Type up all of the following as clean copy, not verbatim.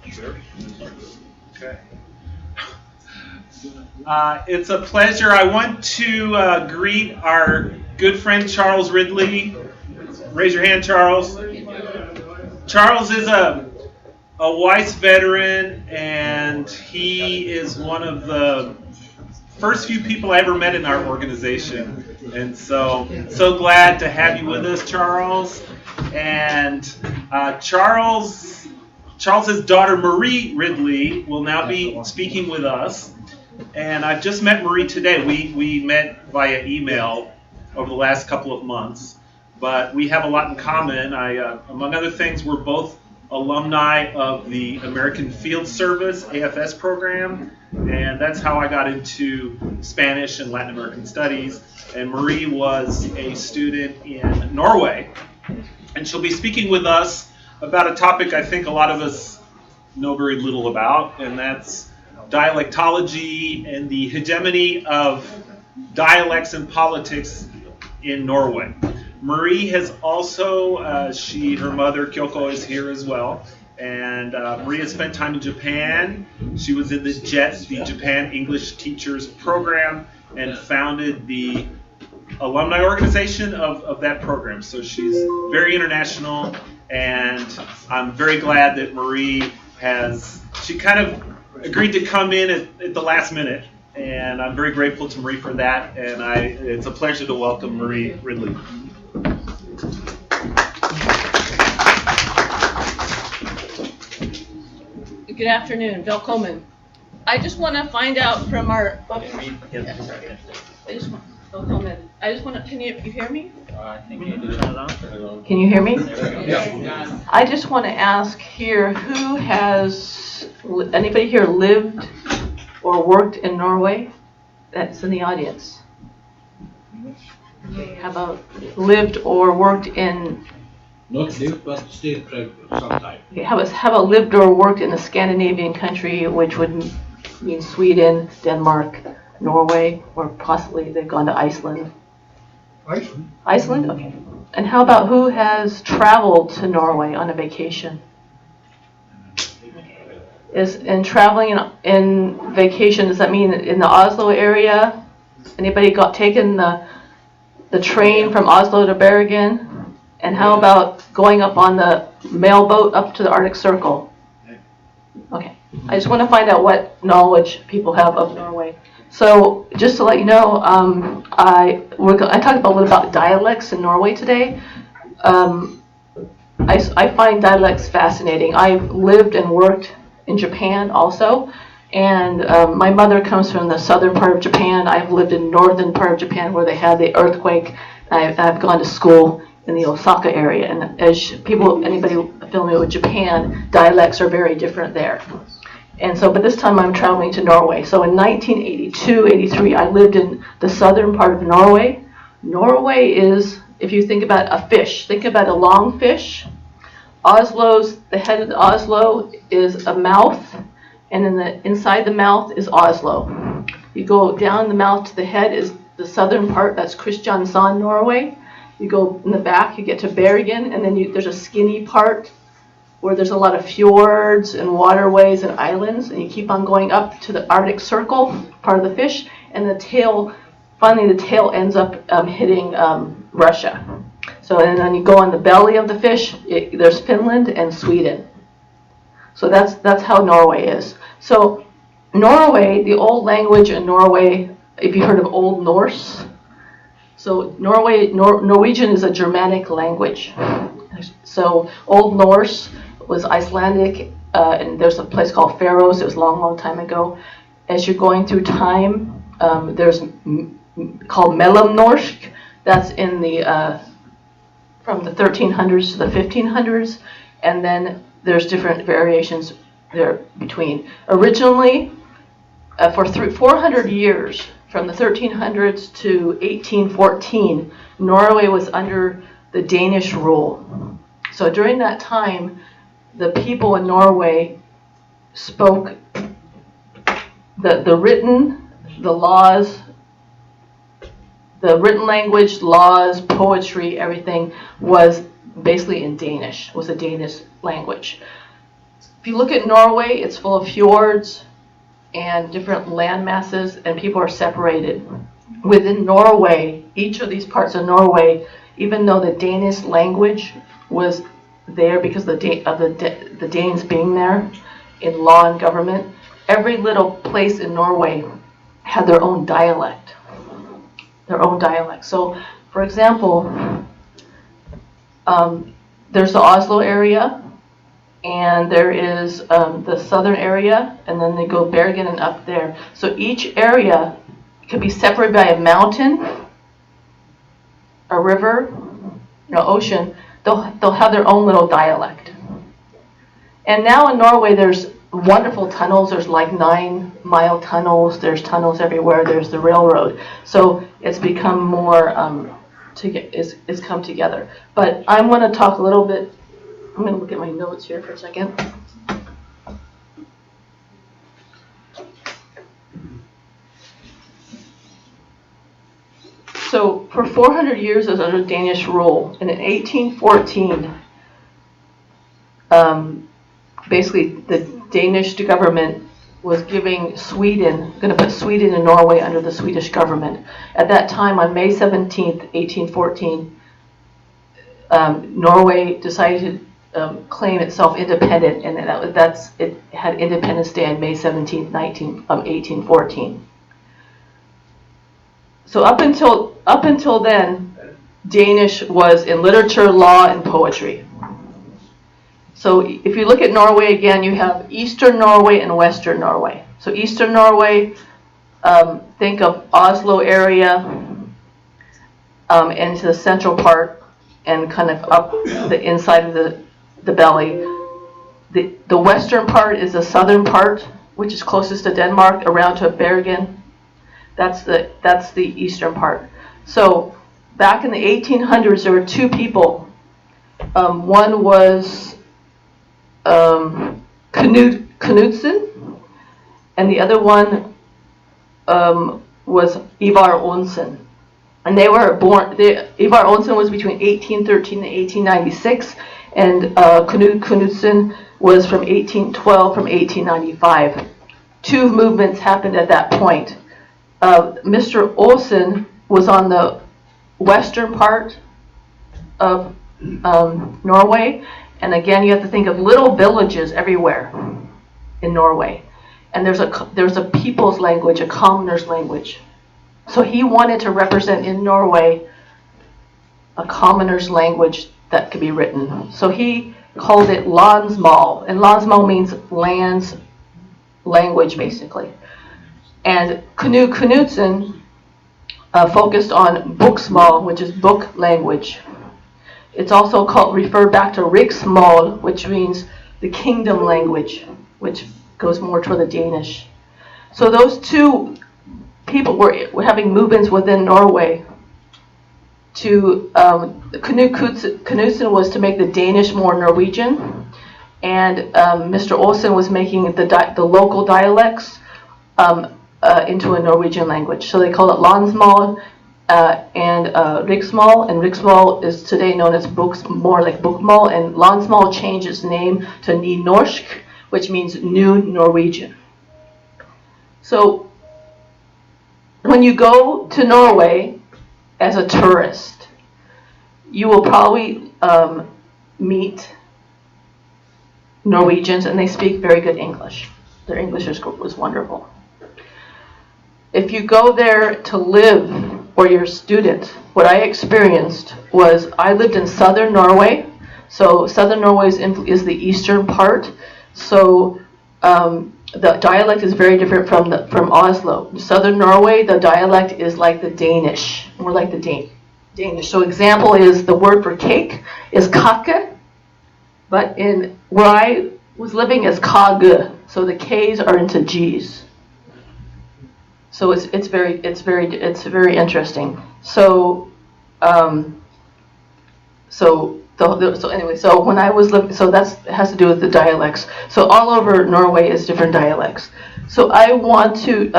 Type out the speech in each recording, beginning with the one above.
Okay. It's a pleasure. I want to greet our good friend Charles Ridley. Raise your hand, Charles. Charles is a WAIS veteran, and he is one of the first few people I ever met in our organization. And so glad to have you with us, Charles. And Charles's daughter, Marie Ridley, will now be speaking with us. And I've just met Marie today. We met via email over the last couple of months. But we have a lot in common. Among other things, we're both alumni of the American Field Service, AFS program. And that's how I got into Spanish and Latin American studies. And Marie was a student in Norway. And she'll be speaking with us about a topic I think a lot of us know very little about, and that's dialectology and the hegemony of dialects and politics in Norway. Marie has also, her mother, Kyoko, is here as well. And Maria spent time in Japan. She was in the JET, the Japan English Teachers Program, and founded the alumni organization of that program. So she's very international, and I'm very glad that Marie she kind of agreed to come in at the last minute. And I'm very grateful to Marie for that, and it's a pleasure to welcome Marie Ridley. Good afternoon, Velkommen. I just want to find out from our. I just want to. Can you hear me? I think you need to turn it on. Can you hear me? Yeah. I just want to ask here, anybody here lived or worked in Norway? That's in the audience. Okay, how about lived or worked in? Not lived, but still sometime. Okay, how about lived or worked in a Scandinavian country, which would mean Sweden, Denmark, Norway, or possibly they've gone to Iceland? Iceland? Iceland? Okay. And how about who has traveled to Norway on a vacation? In traveling in vacation, does that mean in the Oslo area? Anybody taken the train from Oslo to Bergen? And how about going up on the mail boat up to the Arctic Circle? Okay. I just want to find out what knowledge people have of Norway. So just to let you know, I talked a little about dialects in Norway today. I find dialects fascinating. I've lived and worked in Japan also, and my mother comes from the southern part of Japan. I've lived in northern part of Japan where they had the earthquake. I've gone to school in the Osaka area, and as anybody familiar with Japan, dialects are very different there. And so, but this time I'm traveling to Norway. So in 1982, 83, I lived in the southern part of Norway. Norway is, if you think about a fish, think about a long fish. The head of Oslo is a mouth, and inside the mouth is Oslo. You go down the mouth to the head is the southern part, that's Kristiansand, Norway. You go in the back, you get to Bergen, and then there's a skinny part where there's a lot of fjords and waterways and islands, and you keep on going up to the Arctic Circle, part of the fish, and finally the tail ends up hitting Russia. So, and then you go on the belly of the fish, there's Finland and Sweden. So that's how Norway is. So Norway, the old language in Norway, if you heard of Old Norse, so Norwegian is a Germanic language. So Old Norse was Icelandic, and there's a place called Faroes. It was a long, long time ago. As you're going through time, there's called Mellomnorsk. That's in from the 1300s to the 1500s, and then there's different variations there between. Originally, for 400 years, from the 1300s to 1814, Norway was under the Danish rule. So during that time, the people in Norway spoke the written language, laws, poetry, everything was basically in Danish, was a Danish language. if you look at Norway, it's full of fjords and different land masses, and people are separated. Within Norway, each of these parts of Norway, even though the Danish language was there because of the Danes being there in law and government, every little place in Norway had their own dialect. So, for example, there's the Oslo area, and there is the southern area, and then they go Bergen and up there. So each area can be separated by a mountain, a river, ocean. They'll have their own little dialect. And now in Norway, there's wonderful tunnels. There's like 9-mile tunnels. There's tunnels everywhere. There's the railroad. So it's become more it's come together. But I'm going to talk a little bit. I'm going to look at my notes here for a second. So for 400 years it was under Danish rule, and in 1814, basically the Danish government was giving going to put Sweden and Norway under the Swedish government. At that time, on May 17th, 1814, Norway decided to claim itself independent, and it had Independence Day on May 17th, 1814. So up until then, Danish was in literature, law, and poetry. So if you look at Norway again, you have Eastern Norway and Western Norway. So Eastern Norway, think of Oslo area, into the central part, and kind of up the inside of the belly. The western part is the southern part, which is closest to Denmark, around to Bergen. That's the eastern part. So back in the 1800s, there were two people. One was Knudsen, and the other one was Ivar Aasen. And they were born. Ivar Aasen was between 1813 and 1896, and Knudsen was from 1812 from 1895. Two movements happened at that point. Mr. Aasen was on the western part of Norway, and again, you have to think of little villages everywhere in Norway, and there's a people's language, a commoner's language. So he wanted to represent in Norway a commoner's language that could be written. So he called it landsmål, and landsmål means land's language, basically. And Knudsen focused on boksmål, which is book language. It's also referred back to riksmål, which means the kingdom language, which goes more toward the Danish. So those two people were having movements within Norway. Knudsen was to make the Danish more Norwegian, and Mr. Aasen was making the local dialects into a Norwegian language. So they call it landsmål and riksmål, and riksmål is today known as more like bokmål, and landsmål changed its name to nynorsk, which means new Norwegian. So when you go to Norway as a tourist, you will probably meet Norwegians, and they speak very good English. Their English was wonderful. If you go there to live or you're a student, what I experienced was I lived in southern Norway. So southern Norway is the eastern part. So the dialect is very different from Oslo. Southern Norway, the dialect is like the Danish, more like the Danish. So example is the word for cake is kake, but where I was living is kage. So the K's are into G's. So it's very interesting. So when I was living, so that has to do with the dialects. So all over Norway is different dialects. So I want to,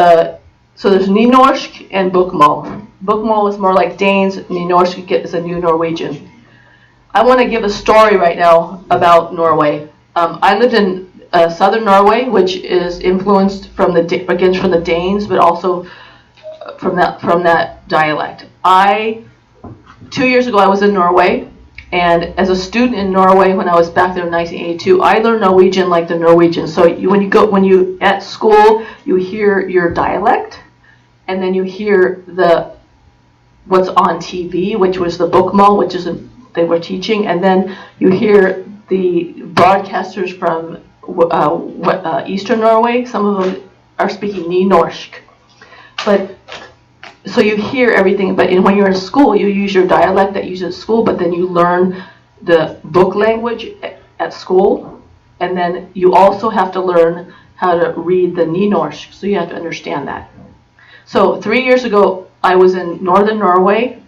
so there's nynorsk and bokmål. Bokmål is more like Danes, nynorsk is a new Norwegian. I want to give a story right now about Norway. I lived in southern Norway, which is influenced from the Danes, but also from that dialect. 2 years ago I was in Norway, and as a student in Norway when I was back there in 1982, I learned Norwegian like the Norwegians. So when you at school, you hear your dialect, and then you hear what's on TV, which was the bokmål, which is they were teaching, and then you hear the broadcasters from Eastern Norway. Some of them are speaking nynorsk, but so you hear everything. But when you're in school, you use your dialect that you use at school, but then you learn the book language at school, and then you also have to learn how to read the nynorsk, so you have to understand that. So 3 years ago, I was in northern Norway,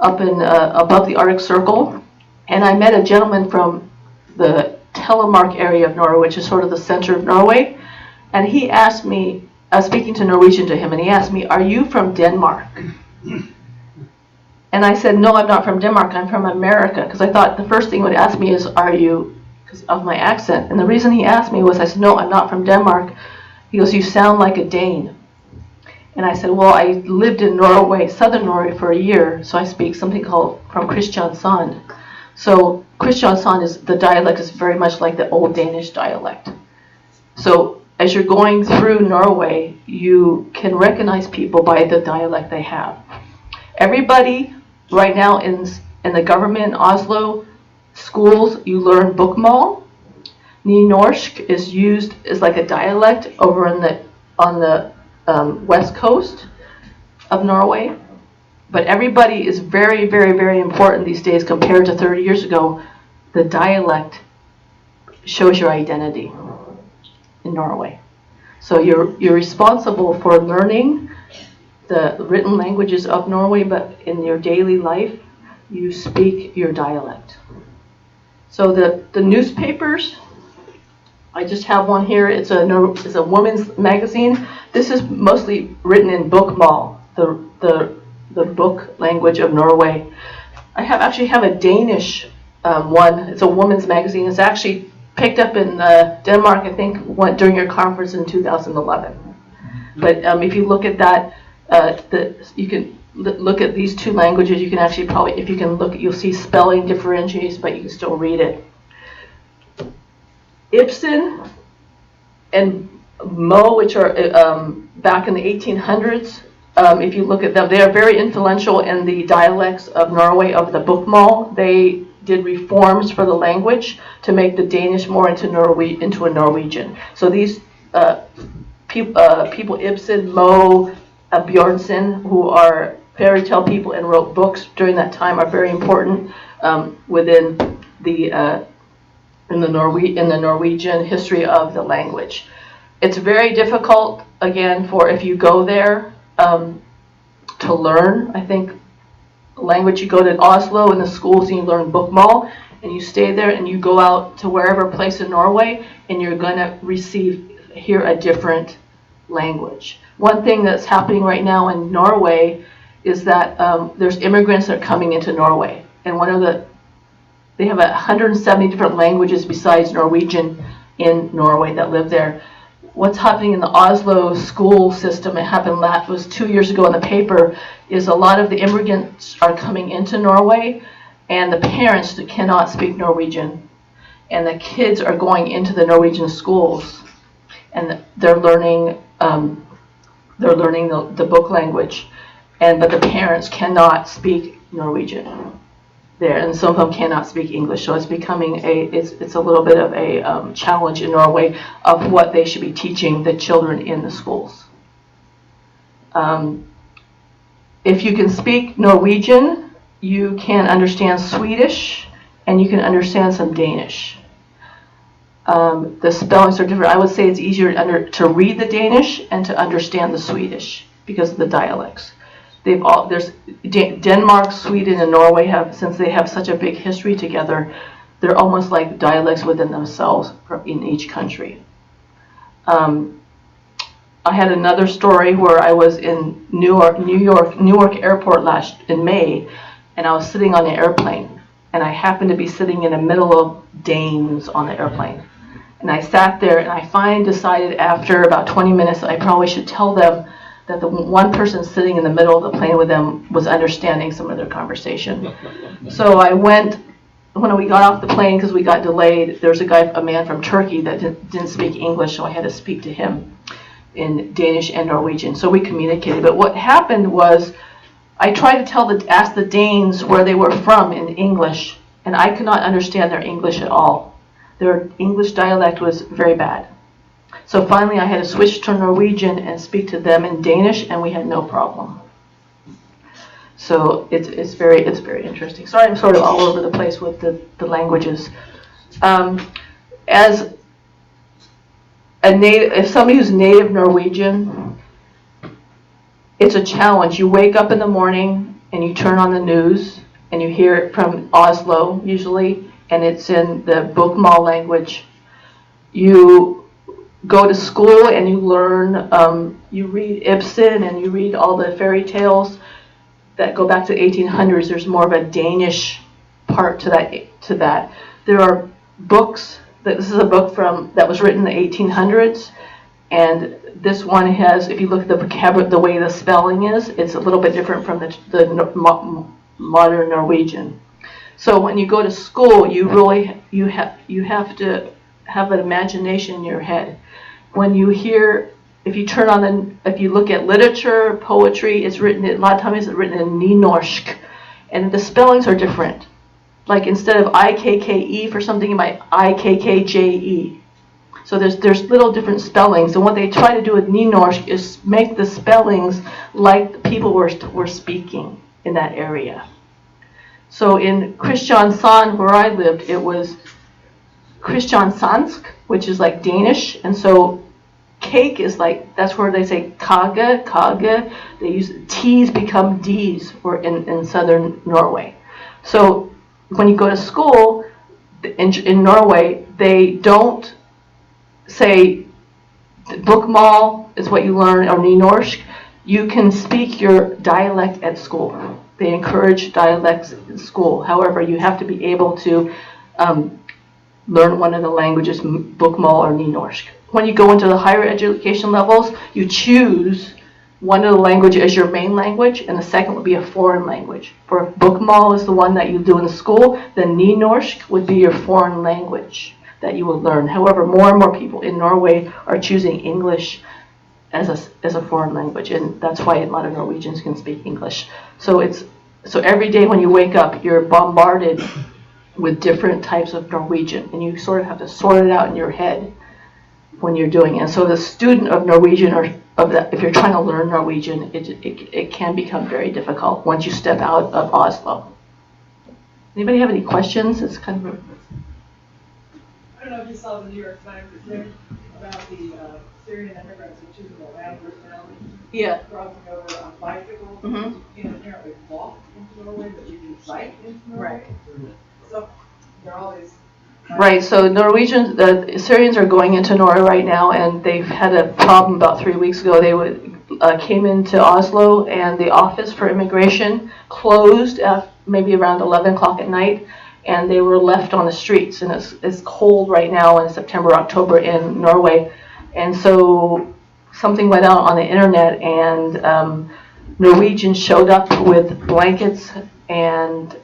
up in above the Arctic Circle, and I met a gentleman from the Telemark area of Norway, which is sort of the center of Norway, and he asked me, I was speaking to Norwegian to him, and he asked me, "Are you from Denmark?" And I said, "No, I'm not from Denmark, I'm from America," because I thought the first thing he would ask me is, "Are you," because of my accent. And the reason he asked me was, I said, "No, I'm not from Denmark." He goes, "You sound like a Dane." And I said, "Well, I lived in Norway, southern Norway, for a year, so I speak something called from Kristiansand." So Kristiansand the dialect is very much like the Old Danish dialect. So as you're going through Norway, you can recognize people by the dialect they have. Everybody right now in the government in Oslo schools, you learn bokmål. Nynorsk is used as like a dialect over on the west coast of Norway. But everybody is very, very, very important these days compared to 30 years ago. The dialect shows your identity in Norway. So you're responsible for learning the written languages of Norway, but in your daily life, you speak your dialect. So the newspapers, I just have one here. It's a women's magazine. This is mostly written in bokmål, the book language of Norway. I actually have a Danish one. It's a women's magazine. It's actually picked up in Denmark, I think, during your conference in 2011. But if you look at that, you can look at these two languages. You can actually probably, if you can look, you'll see spelling differentiations, but you can still read it. Ibsen and Moe, which are back in the 1800s, if you look at them, they are very influential in the dialects of Norway, of the bokmål. They did reforms for the language to make the Danish more into a Norwegian. So these people, Ibsen, Moe, Bjørnson, who are fairy tale people and wrote books during that time, are very important within in the Norwegian history of the language. It's very difficult, again, for if you go there to learn. I think language, you go to Oslo in the schools and you learn bokmål, and you stay there and you go out to wherever place in Norway and you're going to hear a different language. One thing that's happening right now in Norway is that there's immigrants that are coming into Norway, and they have 170 different languages besides Norwegian in Norway that live there. What's happening in the Oslo school system, it was 2 years ago in the paper, is a lot of the immigrants are coming into Norway, and the parents cannot speak Norwegian, and the kids are going into the Norwegian schools, and they're learning the book language, but the parents cannot speak Norwegian there, and some of them cannot speak English. So it's becoming it's a little bit of a challenge in Norway of what they should be teaching the children in the schools. If you can speak Norwegian, you can understand Swedish, and you can understand some Danish. The spellings are different. I would say it's easier to read the Danish and to understand the Swedish because of the dialects. There's Denmark, Sweden, and Norway since they have such a big history together, they're almost like dialects within themselves in each country. I had another story where I was in Newark Airport in May, and I was sitting on an airplane, and I happened to be sitting in the middle of Danes on the airplane. And I sat there and I finally decided after about 20 minutes I probably should tell them that the one person sitting in the middle of the plane with them was understanding some of their conversation. So I went, when we got off the plane, because we got delayed, there was a man from Turkey that didn't speak English, so I had to speak to him in Danish and Norwegian. So we communicated. But what happened was I tried to ask the Danes where they were from in English, and I could not understand their English at all. Their English dialect was very bad. So finally I had to switch to Norwegian and speak to them in Danish, and we had no problem. So it's very interesting. Sorry, I'm sort of all over the place with the languages. As if somebody who's native Norwegian, it's a challenge. You wake up in the morning and you turn on the news and you hear it from Oslo usually, and it's in the Bokmål language. You go to school and you learn, you read Ibsen and you read all the fairy tales that go back to the 1800s. There's more of a Danish part to that. There are books. This is a book that was written in the 1800s, and this one has, if you look at the vocabulary, the way the spelling is, it's a little bit different from the modern Norwegian. So when you go to school, you have to have an imagination in your head. When you hear, if you look at literature, poetry, a lot of times it's written in nynorsk, and the spellings are different. Like instead of IKKE for something, you might IKKJE. So there's little different spellings, and what they try to do with nynorsk is make the spellings like the people were speaking in that area. So in Kristiansand, where I lived, it was Kristiansansk, which is like Danish, and so cake is like, that's where they say kage. They use T's become D's in southern Norway. So when you go to school in Norway, they don't say bokmål is what you learn, or nynorsk. You can speak your dialect at school. They encourage dialects in school. However, you have to be able to learn one of the languages, bokmål or nynorsk. When you go into the higher education levels, you choose one of the languages as your main language, and the second would be a foreign language. For bokmål is the one that you do in the school, then nynorsk would be your foreign language that you would learn. However, more and more people in Norway are choosing English as a foreign language, and that's why a lot of Norwegians can speak English. So every day when you wake up, you're bombarded with different types of Norwegian, and you sort of have to sort it out in your head when you're doing it. And so the student of Norwegian, if you're trying to learn Norwegian, it can become very difficult once you step out of Oslo. Anybody have any questions? It's kind of I don't know if you saw the New York Times today about the Syrian immigrants who choose the land yeah. crossing over on bicycles. Mm-hmm. You can apparently walk into Norway, but you can bike into Norway. Right. So there are all these. Right, so the Syrians are going into Norway right now, and they've had a problem about 3 weeks ago. They came into Oslo, and the office for immigration closed at maybe around 11 o'clock at night, and they were left on the streets. And it's cold right now in September, October in Norway, and so something went out on the internet, and Norwegians showed up with blankets and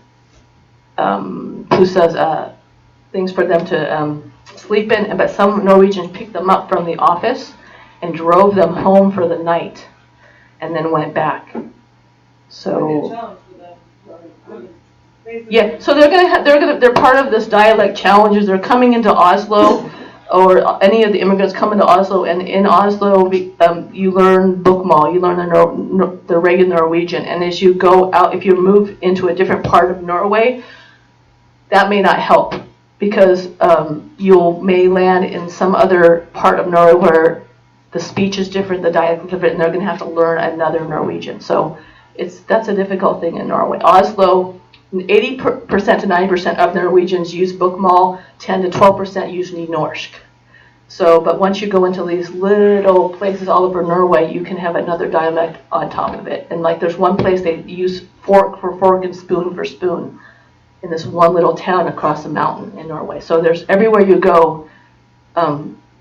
things for them to sleep in, but some Norwegians picked them up from the office and drove them home for the night, and then went back. So yeah, so they're part of this dialect challenges. They're coming into Oslo, or any of the immigrants come into Oslo, and in Oslo you learn bokmål, you learn the regular Norwegian, and as you go out, if you move into a different part of Norway, that may not help, because you may land in some other part of Norway where the speech is different, the dialect is different, and they're going to have to learn another Norwegian. So that's a difficult thing in Norway. Oslo, 80% to 90% of the Norwegians use bokmål, 10 to 12% use nynorsk. So, but once you go into these little places all over Norway, you can have another dialect on top of it. And like there's one place they use fork for fork and spoon for spoon, in this one little town across the mountain in Norway. So there's everywhere you go,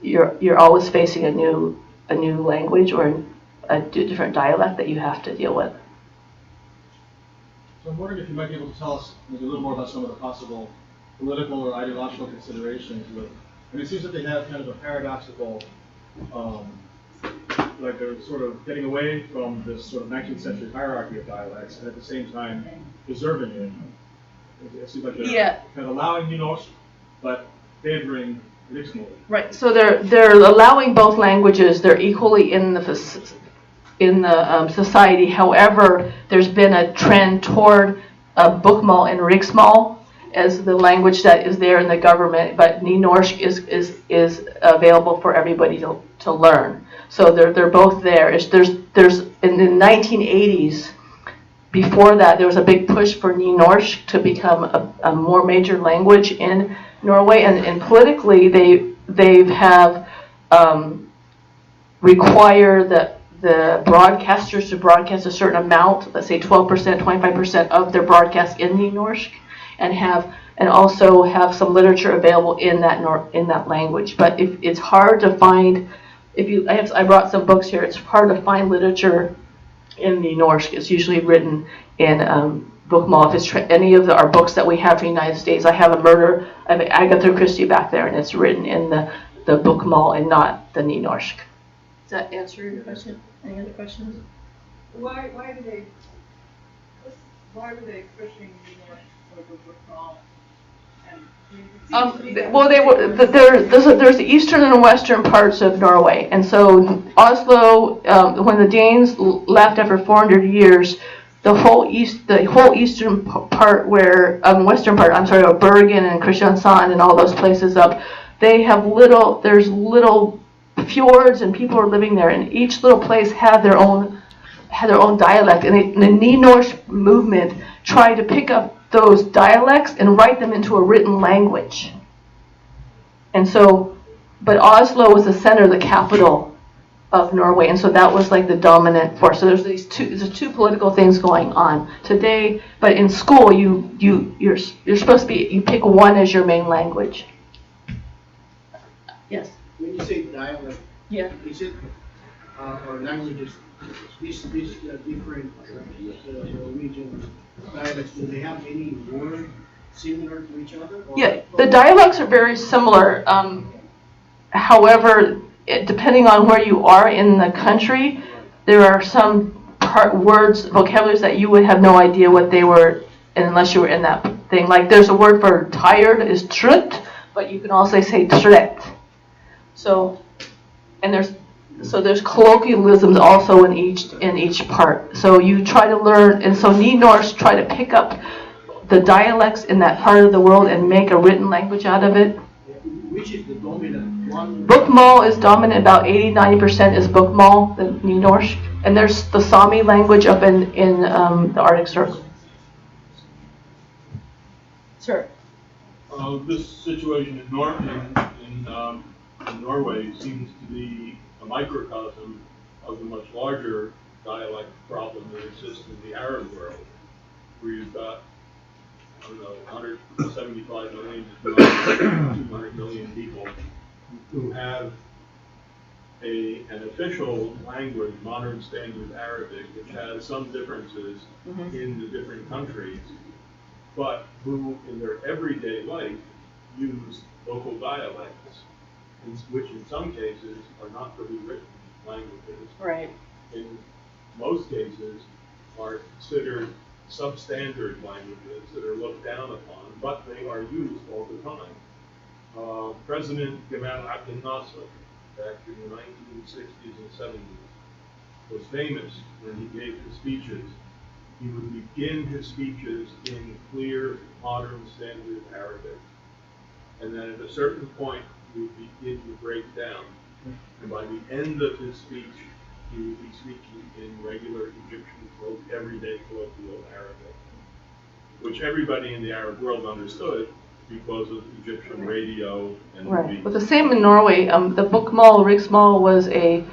you're always facing a new language or a different dialect that you have to deal with. So I'm wondering if you might be able to tell us maybe a little more about some of the possible political or ideological considerations with, I mean, it seems that they have kind of a paradoxical, like they're sort of getting away from this sort of 19th century hierarchy of dialects and at the same time preserving it. It seems like they're kind of allowing Norse, but favoring Riksmål. Right. So they're allowing both languages. They're equally in the society. However, there's been a trend toward Bokmål and Riksmål as the language that is there in the government, but Nynorsk is available for everybody to learn. So they're both there. There's in the 1980s. Before that, there was a big push for Nynorsk to become a more major language in Norway, and politically they have required the broadcasters to broadcast a certain amount, let's say 12%, 25% of their broadcast in Nynorsk, and also have some literature available in that language. But if it's hard to find, I brought some books here. It's hard to find literature in Nynorsk. It's usually written in Bokmål. If it's any of our books that we have from the United States, I have I have Agatha Christie back there, and it's written in the Bokmål and not the Nynorsk. Does that answer your question? Any other questions? Why were they pushing over Bokmål? Well, there's the eastern and western parts of Norway, and so Oslo, when the Danes left after 400 years, the whole eastern part, western part, of Bergen and Kristiansand and all those places up, they have there's little fjords and people are living there, and each little place had their own dialect, and the Nynorsk movement tried to pick up those dialects and write them into a written language. And so, but Oslo was the center, the capital of Norway, and so that was like the dominant force. So there's two political things going on today. But in school, you're supposed to you pick one as your main language. Yes. When you say dialect, is it or languages? These different Norwegian dialects, do they have any word similar to each other? Yeah, the dialects are very similar. However, depending on where you are in the country, there are some words, vocabularies that you would have no idea what they were unless you were in that thing. Like there's a word for tired is trött, but you can also say trett. So there's colloquialisms also in each part. So you try to learn, and so Nynorsk try to pick up the dialects in that part of the world and make a written language out of it. Which is the dominant one? Bokmål is dominant. About 80-90% is Bokmål, the Nynorsk, and there's the Sami language up in the Arctic Circle. Sir. This situation in Norway seems to be a microcosm of the much larger dialect problem that exists in the Arab world, where you've got, 175 million to 200 million people who have an official language, modern standard Arabic, which has some differences in the different countries, but who in their everyday life use local dialects, which in some cases are not really written languages. Right. In most cases are considered substandard languages that are looked down upon, but they are used all the time. President Gamal Abdel Nasser, back in the 1960s and 70s, was famous when he gave his speeches. He would begin his speeches in clear, modern standard Arabic. And then at a certain point, he would begin to break down. And by the end of his speech, he would be speaking in regular Egyptian, everyday colloquial Arabic, which everybody in the Arab world understood because of Egyptian radio and right. But the same in Norway. The Bokmål, Riksmål was a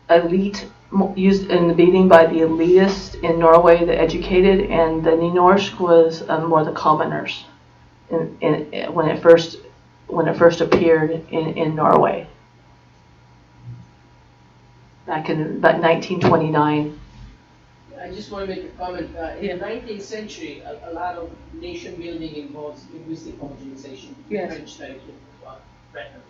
elite used in the beginning by the elitists in Norway, the educated, and the Nynorsk was more the commoners. When it first when it first appeared in Norway back in about 1929. I just want to make a comment. In the 19th century, a lot of nation building involves linguistic homogenization. Yes. French studied Britain.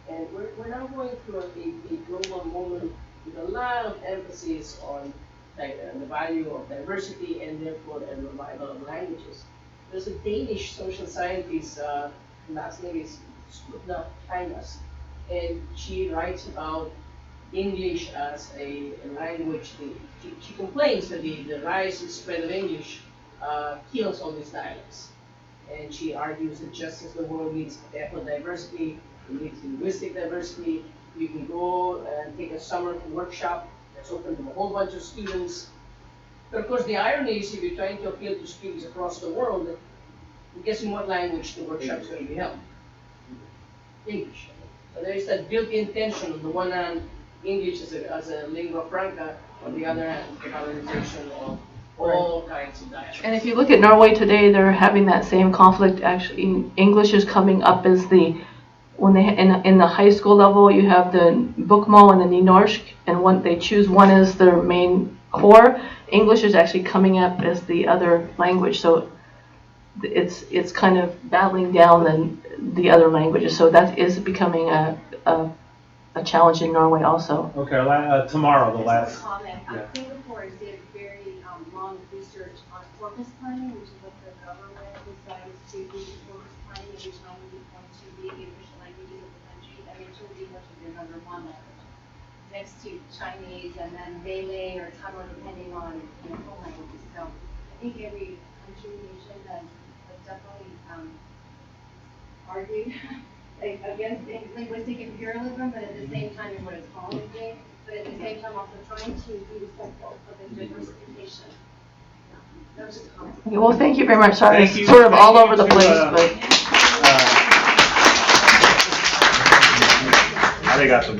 And we're now going through a global moment with a lot of emphasis on the value of diversity and therefore the revival of languages. There's a Danish social scientist, her last name is Skutna Kainas, and she writes about English as a language. She complains that the rise and spread of English kills all these dialects. And she argues that just as the world needs ethnic diversity, it needs linguistic diversity. You can go and take a summer workshop that's open to a whole bunch of students. But of course, the irony is if you're trying to appeal to students across the world, guess in what language the workshop's going to be held? English. So there is that built-in tension. On the one hand, English as a lingua franca, on the other hand, the colonization of all kinds of dialects. And if you look at Norway today, they're having that same conflict. Actually, English is coming up as when they in the high school level, you have the bokmål and the nynorsk, and they choose one as their main core. English is actually coming up as the other language, so it's kind of battling down the other languages. So that is becoming a challenge in Norway also. Okay, tomorrow, the last. Just a comment. Yeah. Singapore did very long research on corpus planning, which is what the government decides to do corpus planning every time we point to the official languages of the country. I mean, it's really English is their number one language, next to Chinese and then Malay or Tamil, depending on home languages. So I think every country, nation has definitely argued against linguistic imperialism, but at the same time, in what it's calling it, but at the same time also trying to be respectful of the diversification. That was just a comment. Okay, well, thank you very much. Sorry, Thank you. it's sort of all Thank over you the to, place, but. I think I got the